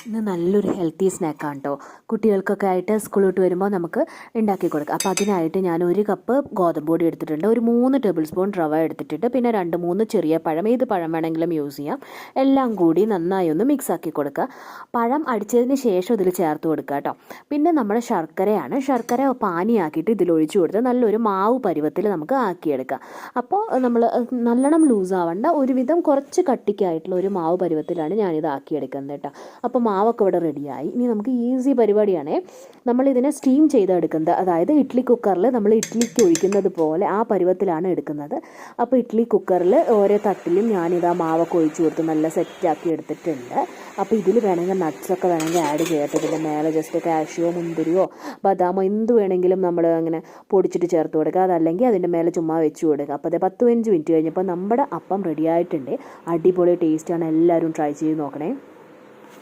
ഇന്ന് നല്ലൊരു ഹെൽത്തി സ്നാക്കാണ് കേട്ടോ. കുട്ടികൾക്കൊക്കെ ആയിട്ട് സ്കൂൾ വിട്ട് വരുമ്പോൾ നമുക്ക് ഉണ്ടാക്കി കൊടുക്കാം. അപ്പോൾ അതിനായിട്ട് ഞാൻ 1 കപ്പ് ഗോതമ്പ് പൊടി എടുത്തിട്ടുണ്ട്, ഒരു 3 ടേബിൾ സ്പൂൺ റവ എടുത്തിട്ടുണ്ട്, പിന്നെ 2-3 ചെറിയ പഴം, ഏത് പഴം വേണമെങ്കിലും യൂസ് ചെയ്യാം. എല്ലാം കൂടി നന്നായി ഒന്ന് മിക്സ് ആക്കി കൊടുക്കുക. പഴം അടിച്ചതിന് ശേഷം ഇതിൽ ചേർത്ത് കൊടുക്കുക കേട്ടോ. പിന്നെ നമ്മുടെ ശർക്കരയാണ്. ശർക്കര പാനിയാക്കിയിട്ട് ഇതിലൊഴിച്ച് കൊടുത്ത് നല്ലൊരു മാവ് പരുവത്തിൽ നമുക്ക് ആക്കിയെടുക്കാം. അപ്പോൾ നമ്മൾ നല്ലോണം ലൂസ് ആവേണ്ട, ഒരുവിധം കുറച്ച് കട്ടിക്കായിട്ടുള്ള ഒരു മാവ് പരുവത്തിലാണ് ഞാനിത് ആക്കിയെടുക്കുന്നത് കേട്ടോ. അപ്പോൾ മാവൊക്കെ ഇവിടെ റെഡിയായി. ഇനി നമുക്ക് ഈസി പരിപാടിയാണേ. നമ്മളിതിനെ സ്റ്റീം ചെയ്തെടുക്കുന്നത്, അതായത് ഇഡ്ഡലി കുക്കറിൽ നമ്മൾ ഇഡ്ഡലിക്ക് ഒഴിക്കുന്നത് പോലെ ആ പരുവത്തിലാണ് എടുക്കുന്നത്. അപ്പോൾ ഇഡ്ഡലി കുക്കറിൽ ഓരോ തട്ടിലും ഞാനിതാ മാവൊക്കെ ഒഴിച്ച് കൊടുത്ത് നല്ല സെറ്റാക്കി എടുത്തിട്ടുണ്ട്. അപ്പോൾ ഇതിൽ വേണമെങ്കിൽ നട്ട്സൊക്കെ വേണമെങ്കിൽ ആഡ് ചെയ്യട്ടെ. ഇതിൻ്റെ മേലെ ജസ്റ്റ് കാഷ്യോ മുന്തിരിയോ ബദാമോ എന്ത് വേണമെങ്കിലും നമ്മൾ അങ്ങനെ പൊടിച്ചിട്ട് ചേർത്ത് കൊടുക്കുക, അതല്ലെങ്കിൽ അതിൻ്റെ മേലെ ചുമ്മാ വെച്ച് കൊടുക്കുക. അപ്പോൾ അത് 10-15 മിനിറ്റ് കഴിഞ്ഞപ്പോൾ നമ്മുടെ അപ്പം റെഡി ആയിട്ടുണ്ട്. അടിപൊളി ടേസ്റ്റാണ്, എല്ലാവരും ട്രൈ ചെയ്ത് നോക്കണേ.